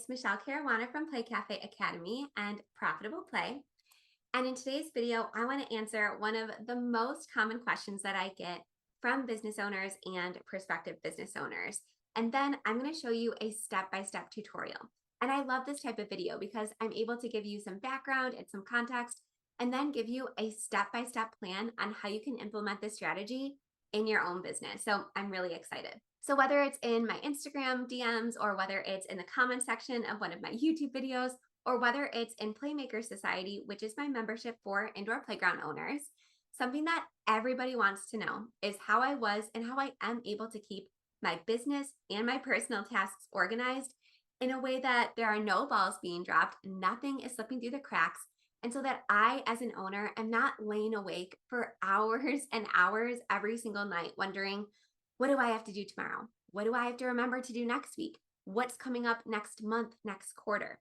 it's Michelle Caruana from Play Cafe Academy and Profitable Play. And in today's video, I want to answer one of the most common questions that I get from business owners and prospective business owners. And then I'm going to show you a step-by-step tutorial. And I love this type of video because I'm able to give you some background and some context, and then give you a step-by-step plan on how you can implement this strategy in your own business. So I'm really excited. So whether it's in my Instagram DMs or whether it's in the comment section of one of my YouTube videos, or whether it's in Playmaker Society, which is my membership for indoor playground owners, something that everybody wants to know is how I was and how I am able to keep my business and my personal tasks organized in a way that there are no balls being dropped, nothing is slipping through the cracks, and so that I, as an owner, am not laying awake for hours and hours every single night wondering, what do I have to do tomorrow? What do I have to remember to do next week? What's coming up next month, next quarter?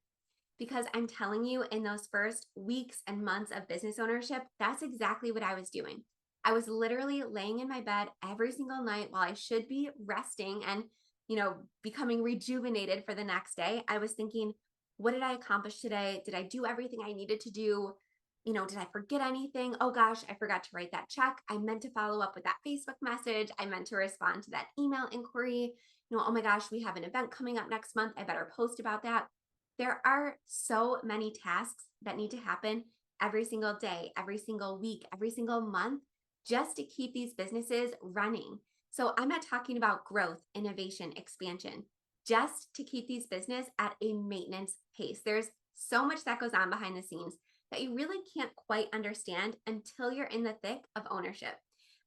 Because I'm telling you, in those first weeks and months of business ownership, that's exactly what I was doing. I was literally laying in my bed every single night while I should be resting and, becoming rejuvenated for the next day. I was thinking, what did I accomplish today? Did I do everything I needed to do? Did I forget anything? Oh gosh, I forgot to write that check. I meant to follow up with that Facebook message. I meant to respond to that email inquiry. Oh my gosh, we have an event coming up next month. I better post about that. There are so many tasks that need to happen every single day, every single week, every single month, just to keep these businesses running. So I'm not talking about growth, innovation, expansion, just to keep these business at a maintenance pace. There's so much that goes on behind the scenes that you really can't quite understand until you're in the thick of ownership.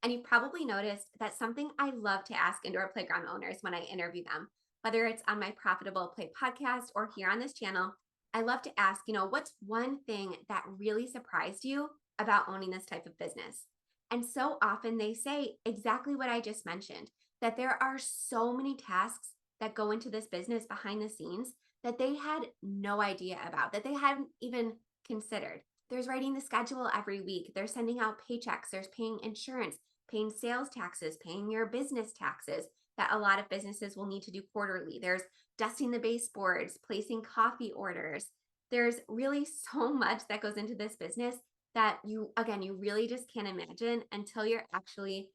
And you probably noticed that something I love to ask indoor playground owners when I interview them, whether it's on my Profitable Play podcast or here on this channel, I love to ask, what's one thing that really surprised you about owning this type of business? And so often they say exactly what I just mentioned, that there are so many tasks that go into this business behind the scenes that they had no idea about, that they hadn't even considered. There's writing the schedule every week. There's sending out paychecks. There's paying insurance, paying sales taxes, paying your business taxes that a lot of businesses will need to do quarterly. There's dusting the baseboards, placing coffee orders. There's really so much that goes into this business that you really just can't imagine until you're actually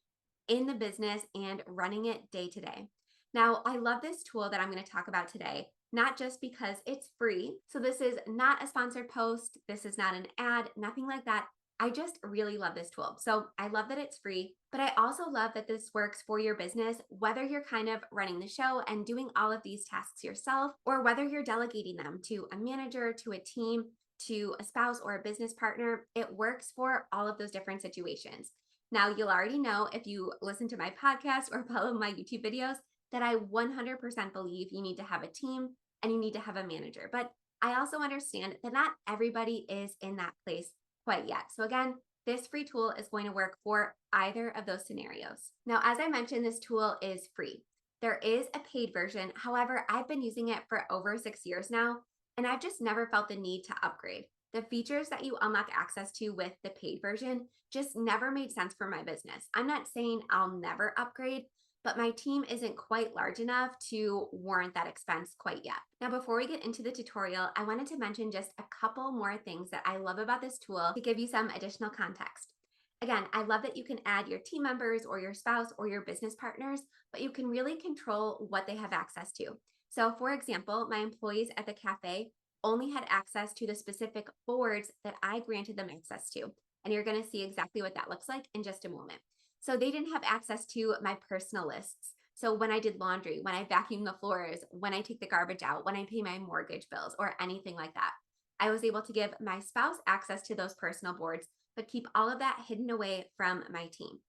in the business and running it day to day. Now, I love this tool that I'm going to talk about today, not just because it's free. So this is not a sponsored post. This is not an ad, nothing like that. I just really love this tool. So I love that it's free, but I also love that this works for your business, whether you're kind of running the show and doing all of these tasks yourself, or whether you're delegating them to a manager, to a team, to a spouse or a business partner. It works for all of those different situations. Now, you'll already know if you listen to my podcast or follow my YouTube videos that I 100% believe you need to have a team and you need to have a manager. But I also understand that not everybody is in that place quite yet. So again, this free tool is going to work for either of those scenarios. Now, as I mentioned, this tool is free. There is a paid version. However, I've been using it for over 6 years now, and I've just never felt the need to upgrade. The features that you unlock access to with the paid version just never made sense for my business. I'm not saying I'll never upgrade, but my team isn't quite large enough to warrant that expense quite yet. Now, before we get into the tutorial, I wanted to mention just a couple more things that I love about this tool to give you some additional context. Again, I love that you can add your team members or your spouse or your business partners, but you can really control what they have access to. So for example, my employees at the cafe only had access to the specific boards that I granted them access to. And you're going to see exactly what that looks like in just a moment. So they didn't have access to my personal lists. So when I did laundry, when I vacuum the floors, when I take the garbage out, when I pay my mortgage bills or anything like that, I was able to give my spouse access to those personal boards, but keep all of that hidden away from my team.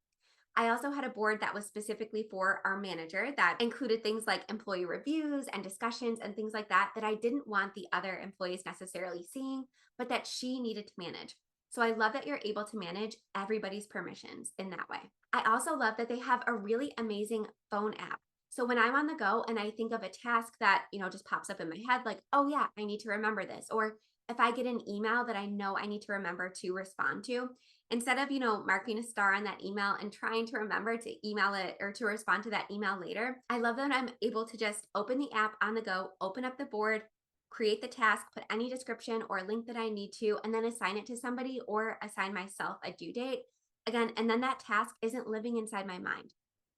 I also had a board that was specifically for our manager that included things like employee reviews and discussions and things like that I didn't want the other employees necessarily seeing, but that she needed to manage. So I love that you're able to manage everybody's permissions in that way. I also love that they have a really amazing phone app. So when I'm on the go and I think of a task that, just pops up in my head, like, oh yeah, I need to remember this. Or if I get an email that I know I need to remember to respond to, instead of, marking a star on that email and trying to remember to email it or to respond to that email later, I love that I'm able to just open the app on the go, open up the board, create the task, put any description or link that I need to, and then assign it to somebody or assign myself a due date. Again, and then that task isn't living inside my mind.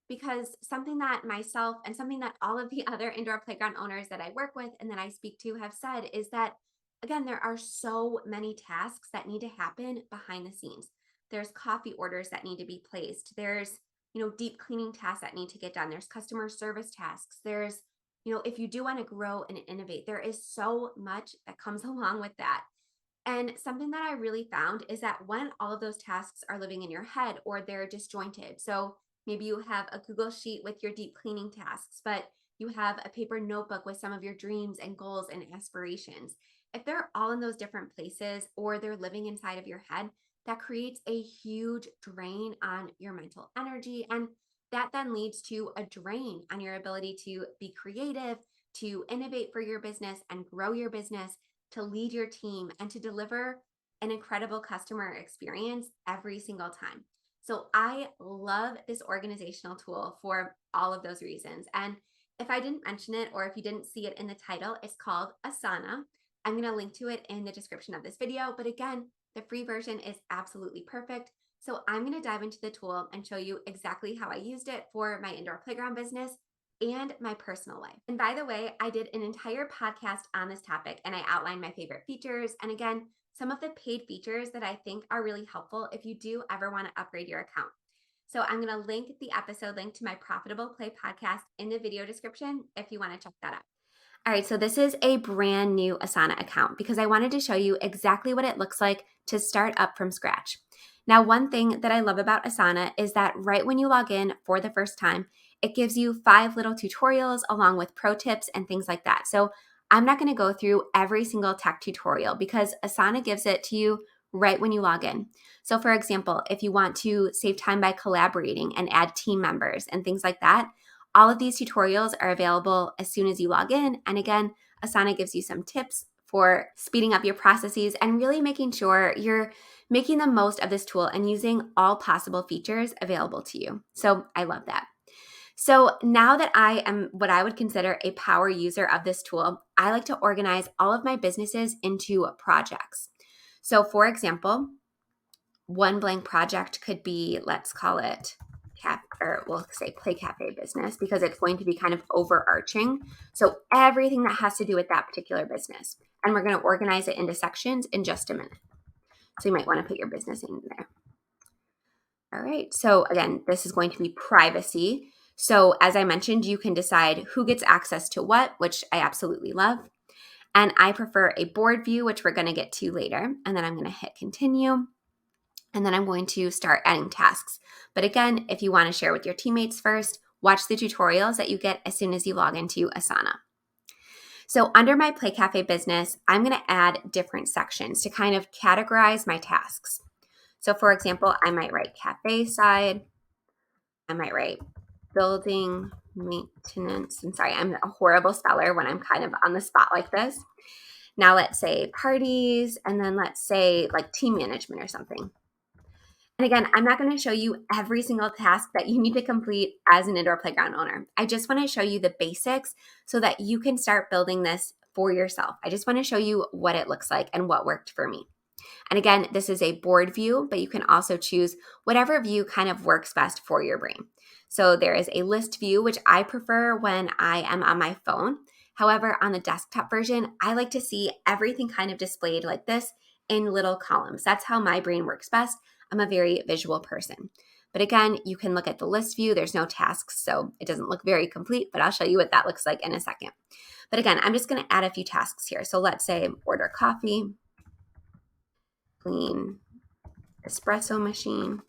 Because something that myself and something that all of the other indoor playground owners that I work with and that I speak to have said is that, again, there are so many tasks that need to happen behind the scenes. There's coffee orders that need to be placed. There's, deep cleaning tasks that need to get done. There's customer service tasks. There's, if you do want to grow and innovate, there is so much that comes along with that. And something that I really found is that when all of those tasks are living in your head or they're disjointed, so maybe you have a Google Sheet with your deep cleaning tasks, but you have a paper notebook with some of your dreams and goals and aspirations. If they're all in those different places or they're living inside of your head, that creates a huge drain on your mental energy. And that then leads to a drain on your ability to be creative, to innovate for your business and grow your business, to lead your team, and to deliver an incredible customer experience every single time. So I love this organizational tool for all of those reasons. And if I didn't mention it or if you didn't see it in the title, it's called Asana. I'm going to link to it in the description of this video. But again, the free version is absolutely perfect. So I'm going to dive into the tool and show you exactly how I used it for my indoor playground business and my personal life. And by the way, I did an entire podcast on this topic and I outlined my favorite features. And again, some of the paid features that I think are really helpful if you do ever want to upgrade your account. So I'm going to link the episode link to my Profitable Play podcast in the video description if you want to check that out. All right, so this is a brand new Asana account because I wanted to show you exactly what it looks like to start up from scratch. Now, one thing that I love about Asana is that right when you log in for the first time, it gives you 5 little tutorials along with pro tips and things like that. So I'm not going to go through every single tech tutorial because Asana gives it to you right when you log in. So for example, if you want to save time by collaborating and add team members and things like that, all of these tutorials are available as soon as you log in. And again, Asana gives you some tips for speeding up your processes and really making sure you're making the most of this tool and using all possible features available to you. So I love that. So now that I am what I would consider a power user of this tool, I like to organize all of my businesses into projects. So for example, one blank project could be, let's call it we'll say Play Cafe business because it's going to be kind of overarching. So everything that has to do with that particular business. And we're going to organize it into sections in just a minute. So you might want to put your business in there. All right. So again, this is going to be privacy. So as I mentioned, you can decide who gets access to what, which I absolutely love. And I prefer a board view, which we're going to get to later. And then I'm going to hit continue. And then I'm going to start adding tasks. But again, if you want to share with your teammates first, watch the tutorials that you get as soon as you log into Asana. So under my Play Cafe business, I'm going to add different sections to kind of categorize my tasks. So for example, I might write cafe side. I might write building maintenance. And sorry, I'm a horrible speller when I'm kind of on the spot like this. Now let's say parties, and then let's say like team management or something. And again, I'm not going to show you every single task that you need to complete as an indoor playground owner. I just want to show you the basics so that you can start building this for yourself. I just want to show you what it looks like and what worked for me. And again, this is a board view, but you can also choose whatever view kind of works best for your brain. So there is a list view, which I prefer when I am on my phone. However, on the desktop version, I like to see everything kind of displayed like this in little columns. That's how my brain works best. I'm a very visual person. But again, you can look at the list view. There's no tasks, so it doesn't look very complete, but I'll show you what that looks like in a second. But again, I'm just going to add a few tasks here. So let's say order coffee, clean espresso machine,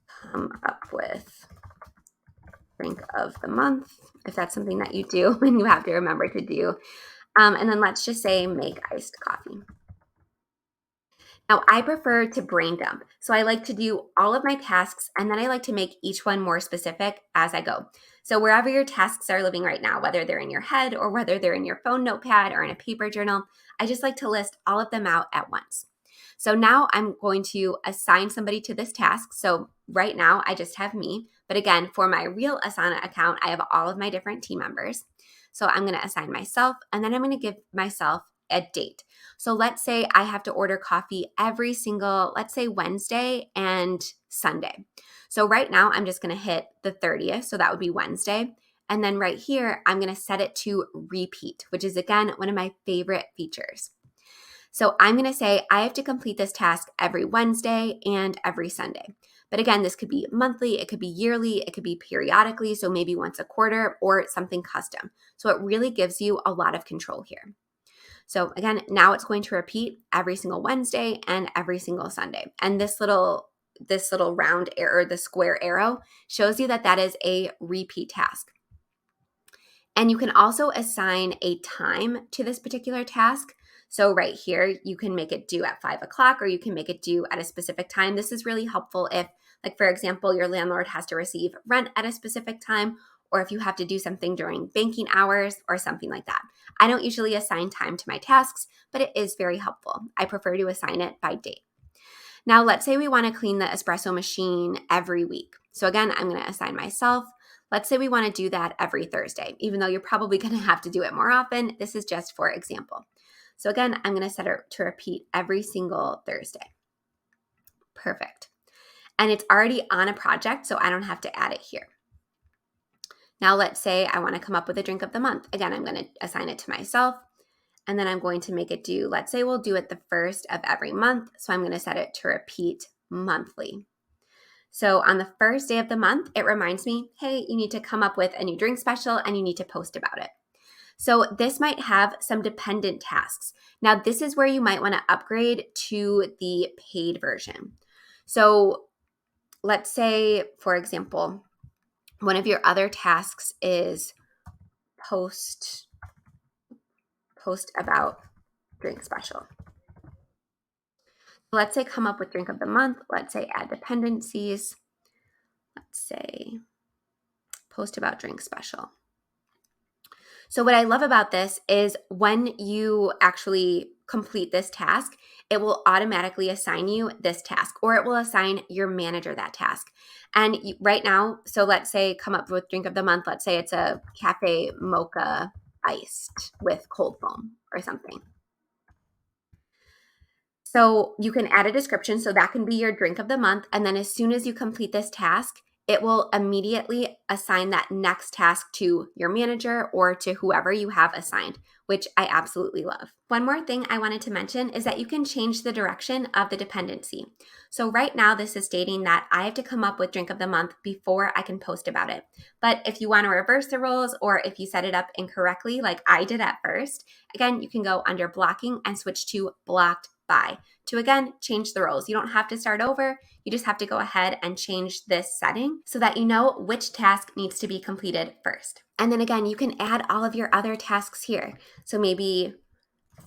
come up with drink of the month, if that's something that you do and you have to remember to do. And then let's just say make iced coffee. Now, I prefer to brain dump. So I like to do all of my tasks and then I like to make each one more specific as I go. So wherever your tasks are living right now, whether they're in your head or whether they're in your phone notepad or in a paper journal, I just like to list all of them out at once. So now I'm going to assign somebody to this task. So right now I just have me, But again, for my real Asana account, I have all of my different team members. So I'm going to assign myself, and then I'm going to give myself a date. So let's say I have to order coffee every single, let's say Wednesday and Sunday. So right now I'm just going to hit the 30th. So that would be Wednesday. And then right here, I'm going to set it to repeat, which is again, one of my favorite features. So I'm going to say I have to complete this task every Wednesday and every Sunday. But again, this could be monthly, it could be yearly, it could be periodically, so maybe once a quarter or something custom. So it really gives you a lot of control here. So again, now it's going to repeat every single Wednesday and every single Sunday. And this little round arrow, the square arrow, shows you that that is a repeat task. And you can also assign a time to this particular task. So right here, you can make it due at 5 o'clock, or you can make it due at a specific time. This is really helpful if, like, for example, your landlord has to receive rent at a specific time, or if you have to do something during banking hours or something like that. I don't usually assign time to my tasks, but it is very helpful. I prefer to assign it by date. Now, let's say we want to clean the espresso machine every week. So again, I'm going to assign myself. Let's say we want to do that every Thursday, even though you're probably going to have to do it more often. This is just for example. So again, I'm going to set it to repeat every single Thursday. Perfect. And it's already on a project, so I don't have to add it here. Now, let's say I want to come up with a drink of the month. Again, I'm going to assign it to myself, and then I'm going to make it due. Let's say we'll do it the first of every month, so I'm going to set it to repeat monthly. So on the first day of the month, it reminds me, hey, you need to come up with a new drink special and you need to post about it. So this might have some dependent tasks. Now, this is where you might want to upgrade to the paid version. So let's say, for example, one of your other tasks is post about drink special. Let's say come up with drink of the month. Let's say add dependencies. Let's say post about drink special. So what I love about this is when you actually complete this task, it will automatically assign you this task, or it will assign your manager that task. And right now, so let's say come up with drink of the month. Let's say it's a cafe mocha iced with cold foam or something. So you can add a description, so that can be your drink of the month. And then as soon as you complete this task, it will immediately assign that next task to your manager or to whoever you have assigned, which I absolutely love. One more thing I wanted to mention is that you can change the direction of the dependency. So right now, this is stating that I have to come up with drink of the month before I can post about it. But if you want to reverse the roles, or if you set it up incorrectly, like I did at first, again, you can go under blocking and switch to blocked by to again change the roles. You don't have to start over. You just have to go ahead and change this setting so that you know which task needs to be completed first. And then again, you can add all of your other tasks here. So maybe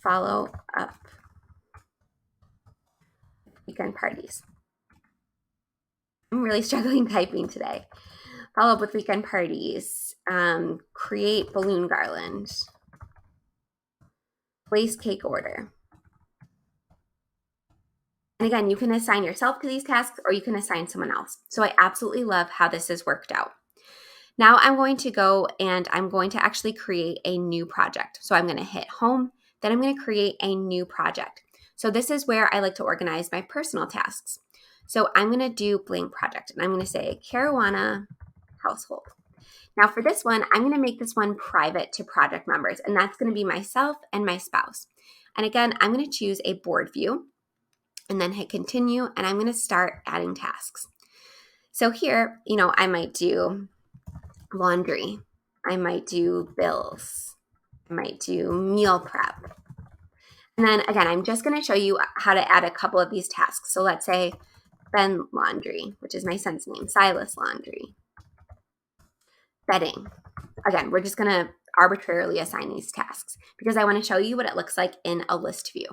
follow up weekend parties. I'm really struggling typing today. Follow up with weekend parties, create balloon garland, place cake order. And again, you can assign yourself to these tasks or you can assign someone else. So I absolutely love how this has worked out. Now I'm going to go and I'm going to actually create a new project. So I'm going to hit home, then I'm going to create a new project. So this is where I like to organize my personal tasks. So I'm going to do blank project and I'm going to say Caruana household. Now for this one, I'm going to make this one private to project members, and that's going to be myself and my spouse. And again, I'm going to choose a board view and then hit continue, and I'm going to start adding tasks. So here, I might do laundry, I might do bills, I might do meal prep. And then again, I'm just going to show you how to add a couple of these tasks. So let's say Ben laundry, which is my son's name, Silas laundry, bedding. Again, we're just going to arbitrarily assign these tasks because I want to show you what it looks like in a list view.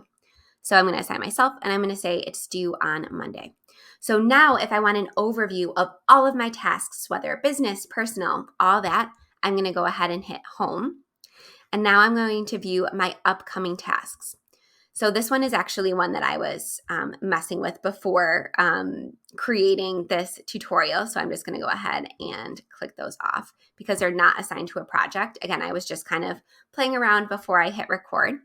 So I'm going to assign myself and I'm going to say it's due on Monday. So now if I want an overview of all of my tasks, whether business, personal, all that, I'm going to go ahead and hit home. And now I'm going to view my upcoming tasks. So this one is actually one that I was messing with before creating this tutorial. So I'm just going to go ahead and click those off because they're not assigned to a project. Again, I was just kind of playing around before I hit record.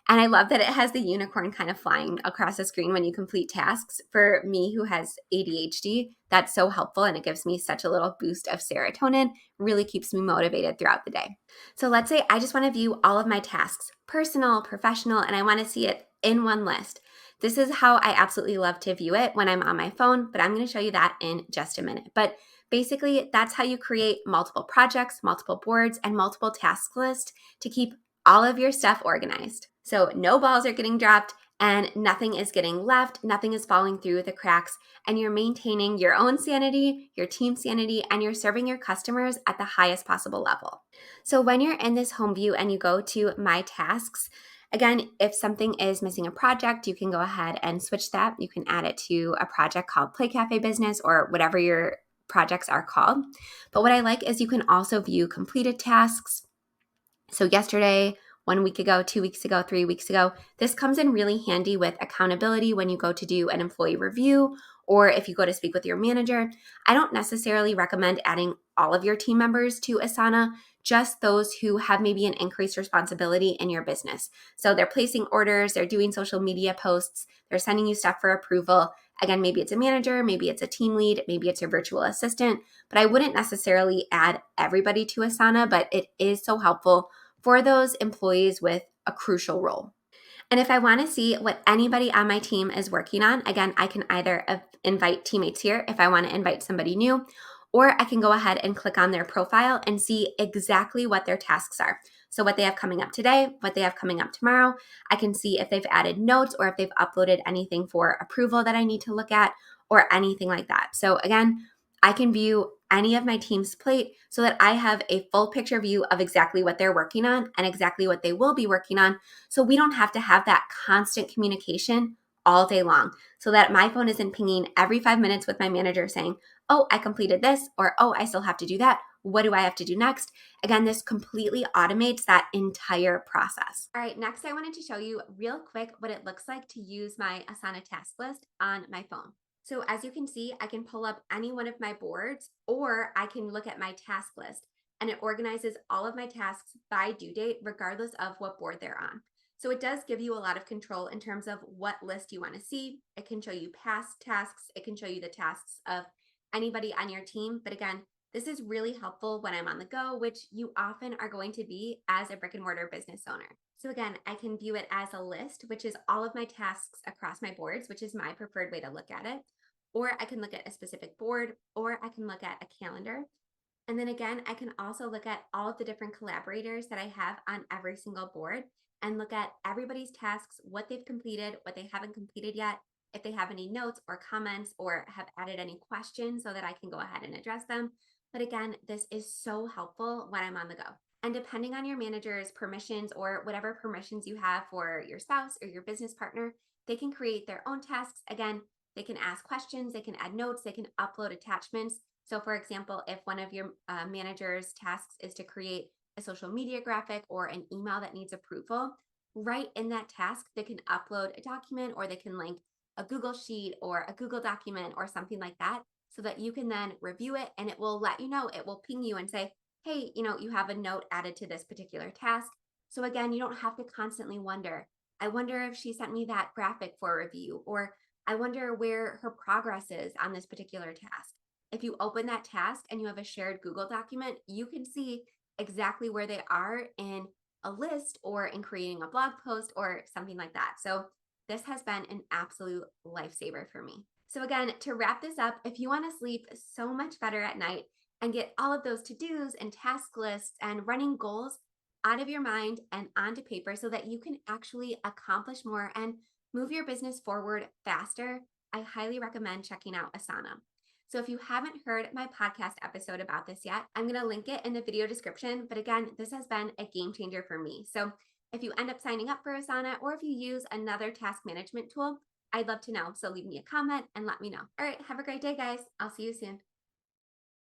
And I love that it has the unicorn kind of flying across the screen when you complete tasks. For me who has ADHD, that's so helpful, and it gives me such a little boost of serotonin, really keeps me motivated throughout the day. So let's say I just want to view all of my tasks, personal, professional, and I want to see it in one list. This is how I absolutely love to view it when I'm on my phone, but I'm going to show you that in just a minute. But basically, that's how you create multiple projects, multiple boards, and multiple task lists to keep all of your stuff organized. So no balls are getting dropped and nothing is getting left, nothing is falling through the cracks, and you're maintaining your own sanity, your team's sanity, and you're serving your customers at the highest possible level. So when you're in this home view and you go to My Tasks, again, if something is missing a project, you can go ahead and switch that. You can add it to a project called Play Cafe Business or whatever your projects are called. But what I like is you can also view completed tasks. So yesterday, 1 week ago, 2 weeks ago, 3 weeks ago, this comes in really handy with accountability when you go to do an employee review or if you go to speak with your manager. I don't necessarily recommend adding all of your team members to Asana, just those who have maybe an increased responsibility in your business. So they're placing orders, they're doing social media posts, they're sending you stuff for approval. Again, maybe it's a manager, maybe it's a team lead, maybe it's your virtual assistant, but I wouldn't necessarily add everybody to Asana, but it is so helpful for those employees with a crucial role. And if I want to see what anybody on my team is working on, again, I can either invite teammates here if I want to invite somebody new, or I can go ahead and click on their profile and see exactly what their tasks are. So what they have coming up today, what they have coming up tomorrow. I can see if they've added notes or if they've uploaded anything for approval that I need to look at or anything like that. So again, I can view any of my team's plate so that I have a full picture view of exactly what they're working on and exactly what they will be working on. So we don't have to have that constant communication all day long so that my phone isn't pinging every 5 minutes with my manager saying, oh, I completed this, or oh, I still have to do that. What do I have to do next? Again, this completely automates that entire process. All right, next I wanted to show you real quick what it looks like to use my Asana task list on my phone. So as you can see, I can pull up any one of my boards or I can look at my task list and it organizes all of my tasks by due date, regardless of what board they're on. So it does give you a lot of control in terms of what list you want to see. It can show you past tasks. It can show you the tasks of anybody on your team. But again, this is really helpful when I'm on the go, which you often are going to be as a brick and mortar business owner. So again, I can view it as a list, which is all of my tasks across my boards, which is my preferred way to look at it. Or I can look at a specific board, or I can look at a calendar. And then again, I can also look at all of the different collaborators that I have on every single board and look at everybody's tasks, what they've completed, what they haven't completed yet, if they have any notes or comments or have added any questions so that I can go ahead and address them. But again, this is so helpful when I'm on the go. And depending on your manager's permissions or whatever permissions you have for your spouse or your business partner, they can create their own tasks. Again, they can ask questions, they can add notes, they can upload attachments. So for example, if one of your manager's tasks is to create a social media graphic or an email that needs approval, right in that task, they can upload a document or they can link a Google Sheet or a Google document or something like that so that you can then review it and it will let you know, it will ping you and say, hey, you have a note added to this particular task. So again, you don't have to constantly wonder, I wonder if she sent me that graphic for review, or I wonder where her progress is on this particular task. If you open that task and you have a shared Google document, you can see exactly where they are in a list or in creating a blog post or something like that. So this has been an absolute lifesaver for me. So again, to wrap this up, if you want to sleep so much better at night and get all of those to-dos and task lists and running goals out of your mind and onto paper so that you can actually accomplish more and move your business forward faster, I highly recommend checking out Asana. So if you haven't heard my podcast episode about this yet, I'm going to link it in the video description. But again, this has been a game changer for me. So if you end up signing up for Asana or if you use another task management tool, I'd love to know. So leave me a comment and let me know. All right, have a great day, guys. I'll see you soon.